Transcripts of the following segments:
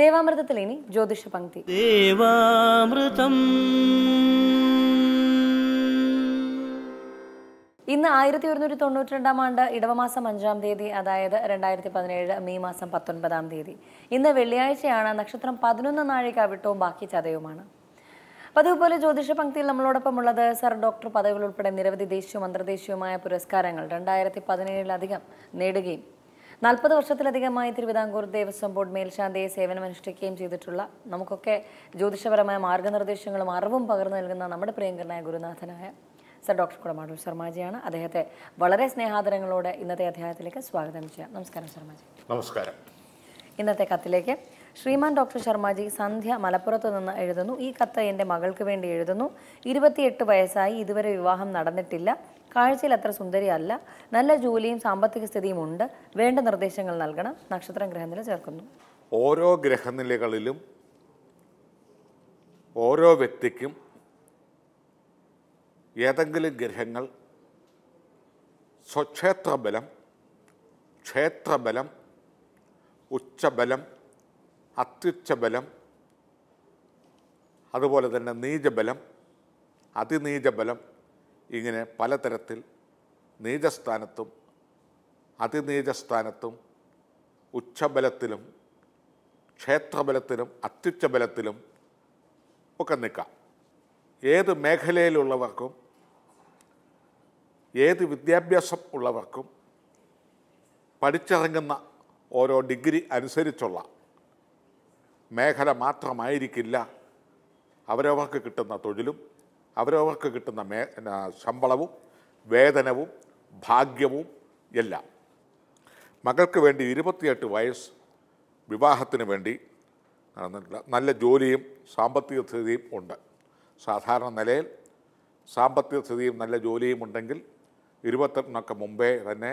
ദേവാമൃതത്തിൽ ഇനി ജ്യോതിഷ പങ്ക്തി. ഇന്ന് 1192 ആണ്ട് ഇടവമാസം 5-ാം തീയതി, അതായത് 2017 മെയ് മാസം 19-ാം തീയതി. ഇന്ന് വെള്ളിയാഴ്ചയാണ്. നക്ഷത്രം 11 നാഴിക അവിട്ടവും ബാക്കി ചതയവുമാണ്. പതിവുപോലെ ജ്യോതിഷ പങ്ക്തിയിൽ നമ്മളോടൊപ്പം ഉള്ളത് സർ ഡോക്ടർ പദവികൾ ഉൾപ്പെടെ നിരവധി ദേശീയവും അന്തർദേശീയവുമായ പുരസ്കാരങ്ങൾ 2017 നേടുകയും 40 വർഷത്തിലധികമായി തിരുവിതാംകൂർ ദേവസ്വം ബോർഡ് മേൽശാന്തിയെ സേവനമനുഷ്ഠിക്കുകയും ചെയ്തിട്ടുള്ള, നമുക്കൊക്കെ ജ്യോതിഷപരമായ മാർഗനിർദ്ദേശങ്ങളും അറിവും പകർന്നു നൽകുന്ന നമ്മുടെ പ്രിയങ്കരനായ ഗുരുനാഥനായ സർ ഡോക്ടർ കുടമാടൂർ ശർമാജിയാണ്. അദ്ദേഹത്തെ വളരെ സ്നേഹാദരങ്ങളോടെ ഇന്നത്തെ അധ്യായത്തിലേക്ക് സ്വാഗതം ചെയ്യാം. നമസ്കാരം ശർമാജി. നമസ്കാരം. ഇന്നത്തെ കത്തിലേക്ക് ശ്രീമാൻ ഡോക്ടർ ശർമാജി സന്ധ്യ മലപ്പുറത്ത് നിന്ന് എഴുതുന്നു. ഈ കത്ത് എൻ്റെ മകൾക്ക് വേണ്ടി എഴുതുന്നു. 28 വയസ്സായി, ഇതുവരെ വിവാഹം നടന്നിട്ടില്ല. കാഴ്ചയിൽ അത്ര സുന്ദരിയല്ല. നല്ല ജോലിയും സാമ്പത്തിക സ്ഥിതിയും ഉണ്ട്. വേണ്ട നിർദ്ദേശങ്ങൾ നൽകണം. നക്ഷത്രം ഗ്രഹനില ചേർക്കുന്നു. ഓരോ ഗ്രഹനിലകളിലും ഓരോ വ്യക്തിക്കും ഏതെങ്കിലും ഗ്രഹങ്ങൾ സ്വക്ഷേത്രബലം, ക്ഷേത്രബലം, ഉച്ചബലം, അത്യുച്ചബലം, അതുപോലെ തന്നെ നീചബലം, അതിനീചബലം, ഇങ്ങനെ പലതരത്തിൽ നീചസ്ഥാനത്തും അതിനീചസ്ഥാനത്തും ഉച്ചബലത്തിലും ക്ഷേത്രബലത്തിലും അത്യുച്ചബലത്തിലും ഒക്കെ നിൽക്കാം. ഏത് മേഖലയിലുള്ളവർക്കും ഏത് വിദ്യാഭ്യാസം ഉള്ളവർക്കും പഠിച്ചിറങ്ങുന്ന ഓരോ ഡിഗ്രി അനുസരിച്ചുള്ള മേഖല മാത്രമായിരിക്കില്ല അവരവർക്ക് കിട്ടുന്ന തൊഴിലും അവരവർക്ക് കിട്ടുന്ന ശമ്പളവും വേതനവും ഭാഗ്യവും എല്ലാം. മകൾക്ക് വേണ്ടി 28 വയസ്സ്, വിവാഹത്തിന് വേണ്ടി നല്ല ജോലിയും സാമ്പത്തിക സ്ഥിതിയും ഉണ്ട്. സാധാരണ നിലയിൽ സാമ്പത്തിക സ്ഥിതിയും നല്ല ജോലിയും ഉണ്ടെങ്കിൽ 28 മുമ്പേ തന്നെ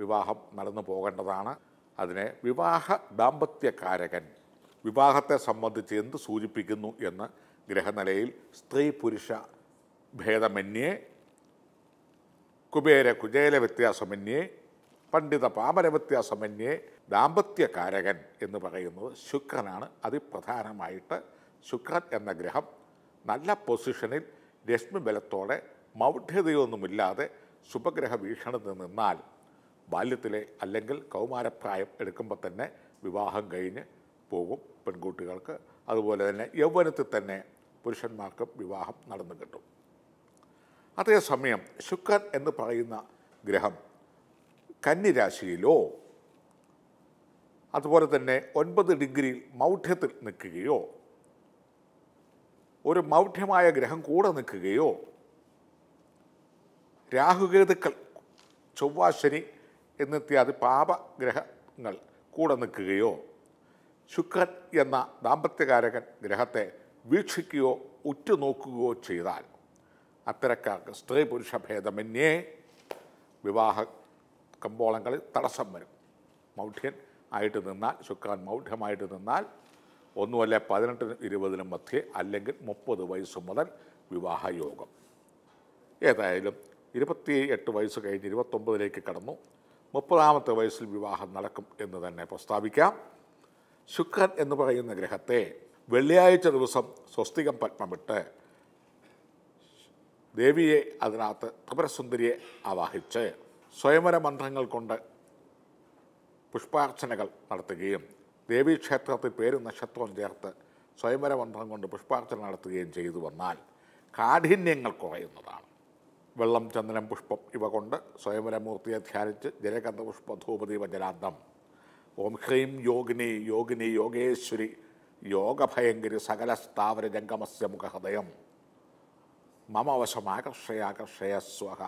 വിവാഹം നടന്നു പോകേണ്ടതാണ്. അതിനെ വിവാഹ ദാമ്പത്യകാരകൻ, വിവാഹത്തെ സംബന്ധിച്ച് എന്ത് സൂചിപ്പിക്കുന്നു എന്ന് ഗ്രഹനിലയിൽ സ്ത്രീ പുരുഷ ഭേദമന്യേ, കുബേര കുചേല വ്യത്യാസമന്യേ, പണ്ഡിത പാമര വ്യത്യാസമന്യേ ദാമ്പത്യകാരകൻ എന്ന് പറയുന്നത് ശുക്രനാണ്. അതിപ്രധാനമായിട്ട് ശുക്രൻ എന്ന ഗ്രഹം നല്ല പൊസിഷനിൽ രശ്മി ബലത്തോടെ മൗഢ്യതയൊന്നുമില്ലാതെ ശുഭഗ്രഹ വീക്ഷണത്തിൽ നിന്നാൽ ബാല്യത്തിലെ അല്ലെങ്കിൽ കൗമാരപ്രായം എടുക്കുമ്പോൾ തന്നെ വിവാഹം കഴിഞ്ഞ് പോകും പെൺകുട്ടികൾക്ക്. അതുപോലെ തന്നെ യൗവനത്തിൽ തന്നെ പുരുഷന്മാർക്കും വിവാഹം നടന്നു കിട്ടും. അതേസമയം ശുക്രൻ എന്ന് പറയുന്ന ഗ്രഹം കന്നിരാശിയിലോ അതുപോലെ തന്നെ 9 ഡിഗ്രിയിൽ മൗഢ്യത്തിൽ നിൽക്കുകയോ ഒരു മൗഢ്യമായ ഗ്രഹം കൂടെ നിൽക്കുകയോ രാഹുകേതുക്കൾ, ചൊവ്വ, ശനി എന്നിത്യാദി പാപഗ്രഹങ്ങൾ കൂടെ നിൽക്കുകയോ ശുക്രൻ എന്ന ദാമ്പത്യകാരകൻ ഗ്രഹത്തെ വീക്ഷിക്കുകയോ ഉറ്റുനോക്കുകയോ ചെയ്താൽ അത്തരക്കാർക്ക് സ്ത്രീ പുരുഷ ഭേദമന്യേ വിവാഹ കമ്പോളങ്ങളിൽ തടസ്സം വരും. മൗഢ്യൻ ആയിട്ട് നിന്നാൽ, ശുക്രൻ മൗഢ്യമായിട്ട് നിന്നാൽ ഒന്നുമല്ല 18-നും 20-നും മധ്യേ, അല്ലെങ്കിൽ 30 വയസ്സ് മുതൽ വിവാഹയോഗം. ഏതായാലും 28 വയസ്സ് കഴിഞ്ഞ് 29ലേക്ക് കടന്നു. 30ാമത്തെ വയസ്സിൽ വിവാഹം നടക്കും എന്ന് തന്നെ പ്രസ്താവിക്കാം. ശുക്രൻ എന്ന് പറയുന്ന ഗ്രഹത്തെ വെള്ളിയാഴ്ച ദിവസം സ്വസ്തികം പത്മമിട്ട് ദേവിയെ, അതിനകത്ത് ത്രിപുരസുന്ദരിയെ ആവാഹിച്ച് സ്വയംവര മന്ത്രങ്ങൾ കൊണ്ട് പുഷ്പാർച്ചനകൾ നടത്തുകയും ദേവീക്ഷേത്രത്തിൽ പേരും നക്ഷത്രവും ചേർത്ത് സ്വയംവര മന്ത്രം കൊണ്ട് പുഷ്പാർച്ചന നടത്തുകയും ചെയ്തു വന്നാൽ കാഠിന്യങ്ങൾ കുറയുന്നതാണ്. വെള്ളം, ചന്ദനം, പുഷ്പം ഇവ കൊണ്ട് സ്വയംവരമൂർത്തിയെ ധ്യാനിച്ച് ജലഗന്ധ പുഷ്പ ധൂപദീപ ജലാന്തം ഓം ഹ്രീം യോഗിനി യോഗിനി യോഗേശ്വരി യോഗഭയങ്കരി സകല സ്ഥാവര ജംഗമസ്യ മുഖഹൃദയം മമവശമാകർഷയാകർഷയ സ്വഹ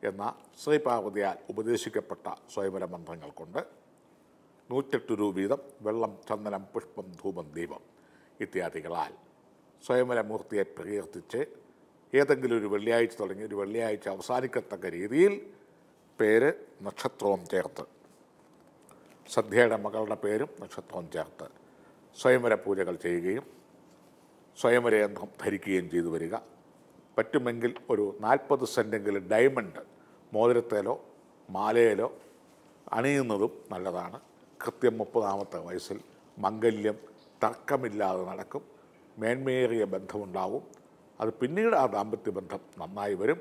എന്ന ശ്രീപാർവതിയാൽ ഉപദേശിക്കപ്പെട്ട സ്വയംവര മന്ത്രങ്ങൾ കൊണ്ട് 108 രൂപ വീതം വെള്ളം, ചന്ദനം, പുഷ്പം, ധൂപം, ദീപം ഇത്യാദികളാൽ സ്വയംവരമൂർത്തിയെ പ്രകീർത്തിച്ച് ഏതെങ്കിലും ഒരു വെള്ളിയാഴ്ച തുടങ്ങി ഒരു വെള്ളിയാഴ്ച അവസാനിക്കത്തക്ക രീതിയിൽ പേര്, നക്ഷത്രവും ചേർത്ത്, സന്ധ്യയുടെ മകളുടെ പേരും നക്ഷത്രവും ചേർത്ത് സ്വയംവര പൂജകൾ ചെയ്യുകയും സ്വയംവരയന്ത്രം ധരിക്കുകയും ചെയ്തു വരിക. പറ്റുമെങ്കിൽ ഒരു 40 സെൻറ്റെങ്കിലും ഡയമണ്ട് മോതിരത്തേലോ മാലയിലോ അണിയുന്നതും നല്ലതാണ്. കൃത്യം 30-ാമത്തെ വയസ്സിൽ മംഗല്യം തർക്കമില്ലാതെ നടക്കും. മേന്മയേറിയ ബന്ധമുണ്ടാവും. അത് പിന്നീട് ആ ദാമ്പത്യ ബന്ധം നന്നായി വരും.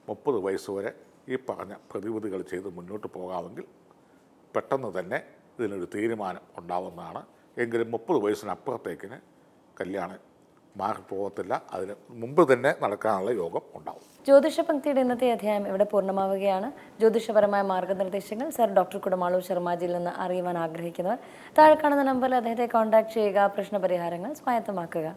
30 വയസ്സ് വരെ ഈ പറഞ്ഞ പ്രതിവിധികൾ ചെയ്ത് മുന്നോട്ട് പോകാമെങ്കിൽ പെട്ടെന്ന് തന്നെ ഇതിനൊരു തീരുമാനം ഉണ്ടാവുന്നതാണ്. എങ്കിലും 30 വയസ്സിനപ്പുറത്തേക്കിന് കല്യാണം മാറിപ്പോകത്തില്ല. അതിന് മുമ്പ് തന്നെ നടക്കാനുള്ള യോഗം ഉണ്ടാവും. ജ്യോതിഷ പങ്ക്തിയുടെ ഇന്നത്തെ അധ്യായം ഇവിടെ പൂർണ്ണമാവുകയാണ്. ജ്യോതിഷപരമായ മാർഗ്ഗനിർദ്ദേശങ്ങൾ സർ ഡോക്ടർ കുടമാളൂർ ശർമാജിയിൽ നിന്ന് അറിയുവാൻ ആഗ്രഹിക്കുന്നവർ താഴെ കാണുന്ന നമ്പറിൽ അദ്ദേഹത്തെ കോൺടാക്ട് ചെയ്യുക. പ്രശ്നപരിഹാരങ്ങൾ സ്വായത്തമാക്കുക.